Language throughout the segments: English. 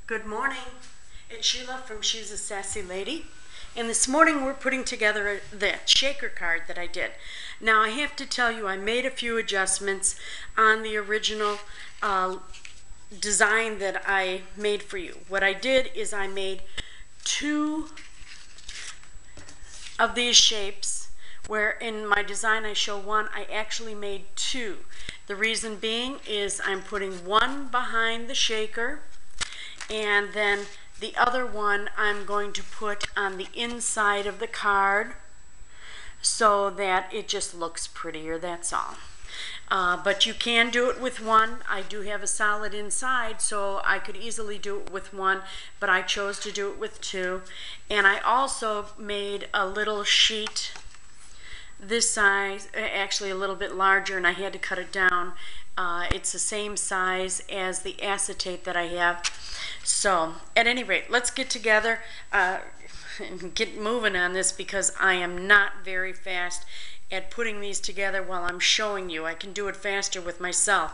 Good morning. It's Sheila from She's a Sassy Lady. And this morning we're putting together the shaker card that I did. Now I have to tell you I made a few adjustments on the original design that I made for you. What I did is I made two of these shapes, where in my design I show one, I actually made two. The reason being is I'm putting one behind the shaker, and then the other one I'm going to put on the inside of the card so that it just looks prettier, that's all. But you can do it with one. I do have a solid inside, so I could easily do it with one, but I chose to do it with two. And I also made a little sheet this size, actually a little bit larger, and I had to cut it down. It's the same size as the acetate that I have. So at any rate, let's get together and get moving on this, because I am not very fast at putting these together while I'm showing you. I can do it faster with myself,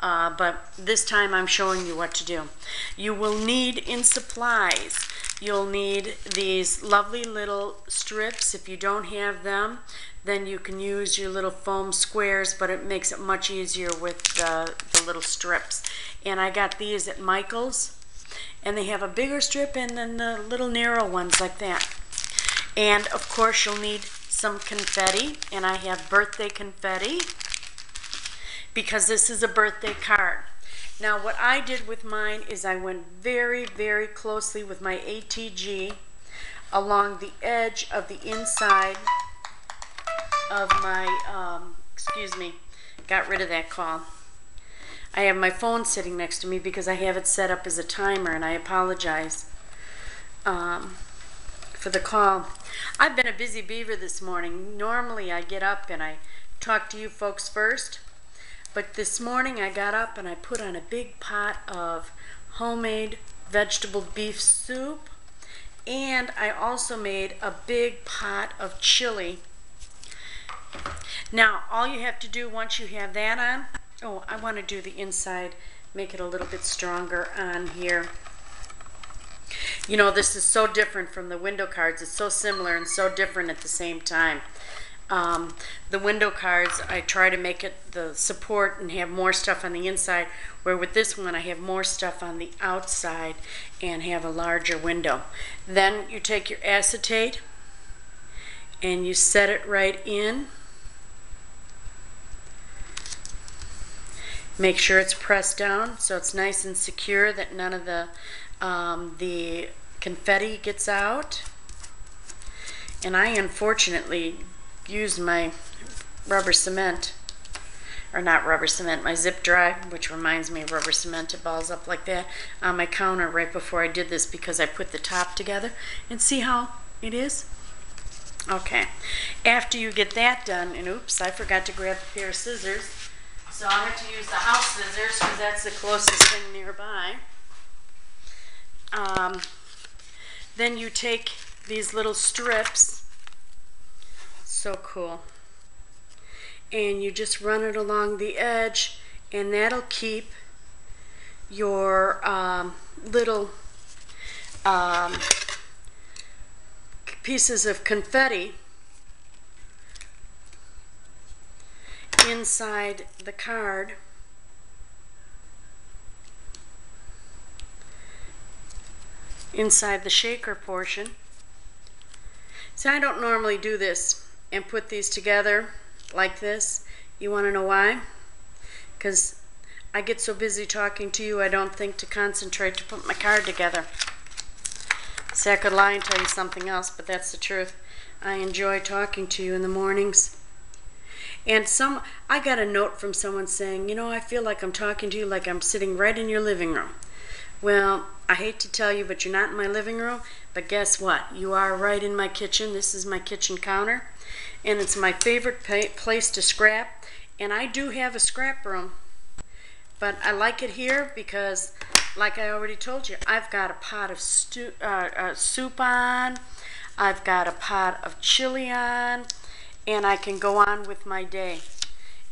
but this time I'm showing you what to do. You will need in supplies, you'll need these lovely little strips. If you don't have them, then you can use your little foam squares, but it makes it much easier with the little strips. And I got these at Michael's, and they have a bigger strip and then the little narrow ones like that. And of course you'll need some confetti, and I have birthday confetti because this is a birthday card. Now what I did with mine is I went very, very closely with my ATG along the edge of the inside of my, excuse me, got rid of that call. I have my phone sitting next to me because I have it set up as a timer, and I apologize for the call. I've been a busy beaver this morning. Normally I get up and I talk to you folks first, but this morning I got up and I put on a big pot of homemade vegetable beef soup, and I also made a big pot of chili. Now all you have to do once you have that on, oh, I want to do the inside, make it a little bit stronger on here. You know, this is so different from the window cards. It's so similar and so different at the same time. The window cards, I try to make it the support and have more stuff on the inside, where with this one I have more stuff on the outside and have a larger window. Then you take your acetate and you set it right in. Make sure it's pressed down so it's nice and secure, that none of the confetti gets out. And I unfortunately used my rubber cement, or not rubber cement, my zip dry, which reminds me of rubber cement. It balls up like that on my counter right before I did this, because I put the top together. And see how it is? Okay. After you get that done, and oops, I forgot to grab a pair of scissors. So I have to use the house scissors because that's the closest thing nearby. Then you take these little strips, so cool, and you just run it along the edge, and that'll keep your little pieces of confetti inside the card. Inside the shaker portion. So I don't normally do this and put these together like this. You want to know why? Because I get so busy talking to you, I don't think to concentrate to put my card together. See, I could lie and tell you something else, but that's the truth. I enjoy talking to you in the mornings. And I got a note from someone saying, you know, I feel like I'm talking to you like I'm sitting right in your living room. Well, I hate to tell you, but you're not in my living room. But guess what? You are right in my kitchen. This is my kitchen counter, and it's my favorite place to scrap. And I do have a scrap room, but I like it here because, like I already told you, I've got a pot of soup on. I've got a pot of chili on, and I can go on with my day.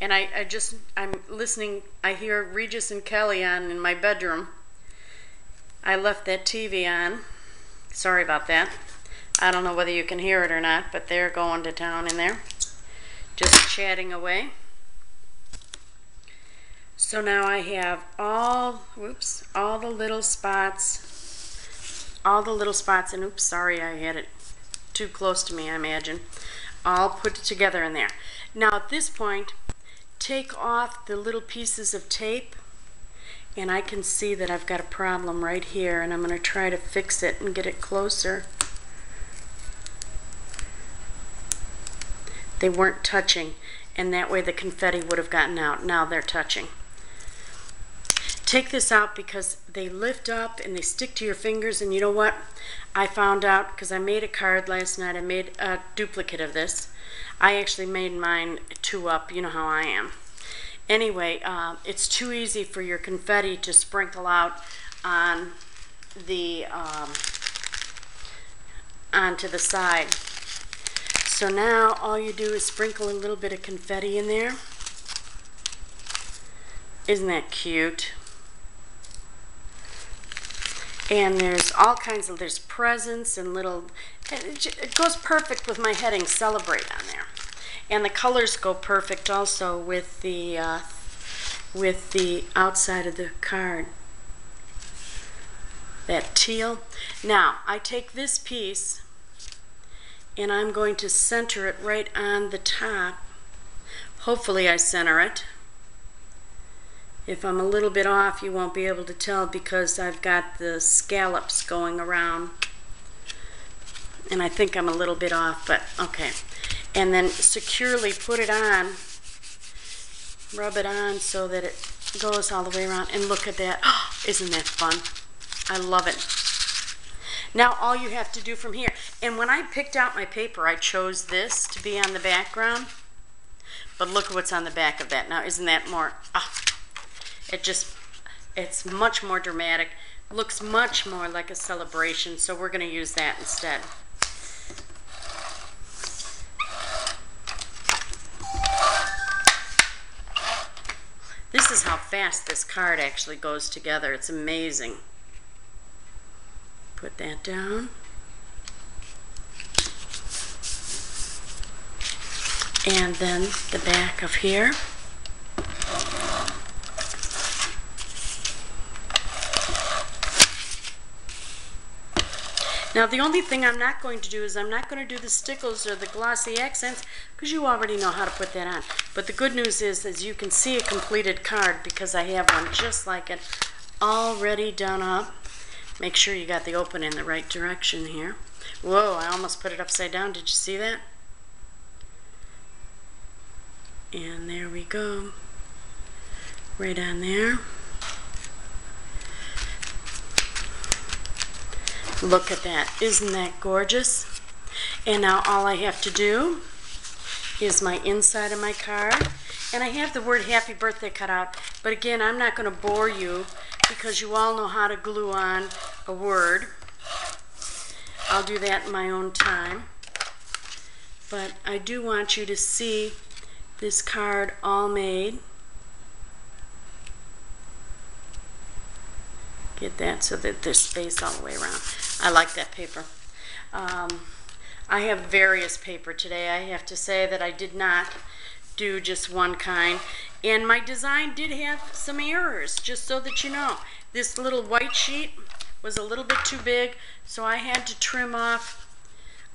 And I'm listening. I hear Regis and Kelly on in my bedroom. I left that TV on. Sorry about that. I don't know whether you can hear it or not, but they're going to town in there, just chatting away. So now I have all the little spots, and oops, sorry, I had it too close to me, I imagine, all put together in there. Now at this point, take off the little pieces of tape, and I can see that I've got a problem right here, and I'm going to try to fix it and get it closer. They weren't touching, and that way the confetti would have gotten out. Now they're touching. Take this out because they lift up and they stick to your fingers, and you know what? I found out because I made a card last night. I made a duplicate of this. I actually made mine 2 up. You know how I am. Anyway, it's too easy for your confetti to sprinkle out on the onto the side. So now all you do is sprinkle a little bit of confetti in there. Isn't that cute? And there's all kinds of, there's presents and little, it goes perfect with my heading Celebrate on there. And the colors go perfect also with the outside of the card. That teal. Now, I take this piece and I'm going to center it right on the top. Hopefully I center it. If I'm a little bit off, you won't be able to tell because I've got the scallops going around. And I think I'm a little bit off, but okay. And then securely put it on, rub it on so that it goes all the way around. And look at that. Oh, isn't that fun? I love it. Now all you have to do from here, and when I picked out my paper, I chose this to be on the background. But look at what's on the back of that. Now isn't that more, it's much more dramatic, looks much more like a celebration, so we're going to use that instead. This is how fast this card actually goes together. It's amazing. Put that down. And then the back of here. Now the only thing I'm not going to do is I'm not going to do the stickles or the glossy accents because you already know how to put that on. But the good news is you can see a completed card because I have one just like it already done up. Make sure you got the open in the right direction here. Whoa, I almost put it upside down. Did you see that? And there we go. Right on there. Look at that. Isn't that gorgeous? And now all I have to do is my inside of my card. And I have the word Happy Birthday cut out. But again, I'm not going to bore you because you all know how to glue on a word. I'll do that in my own time. But I do want you to see this card all made. Get that so that there's space all the way around. I like that paper. I have various paper today. I have to say that I did not do just one kind. And my design did have some errors, just so that you know. This little white sheet was a little bit too big, so I had to trim off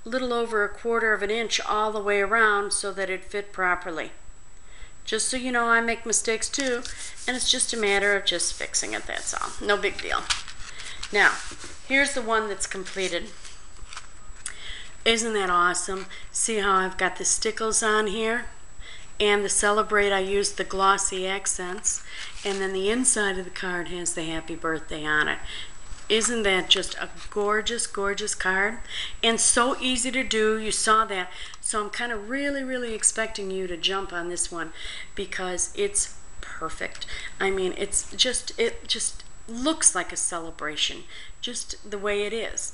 a little over 1/4 of an inch all the way around so that it fit properly. Just so you know, I make mistakes too, and it's just a matter of just fixing it, that's all. No big deal. Now, here's the one that's completed. Isn't that awesome? See how I've got the stickles on here? And the Celebrate, I used the glossy accents. And then the inside of the card has the Happy Birthday on it. Isn't that just a gorgeous, gorgeous card? And so easy to do. You saw that. So I'm kind of really expecting you to jump on this one because it's perfect. I mean, it just looks like a celebration, just the way it is.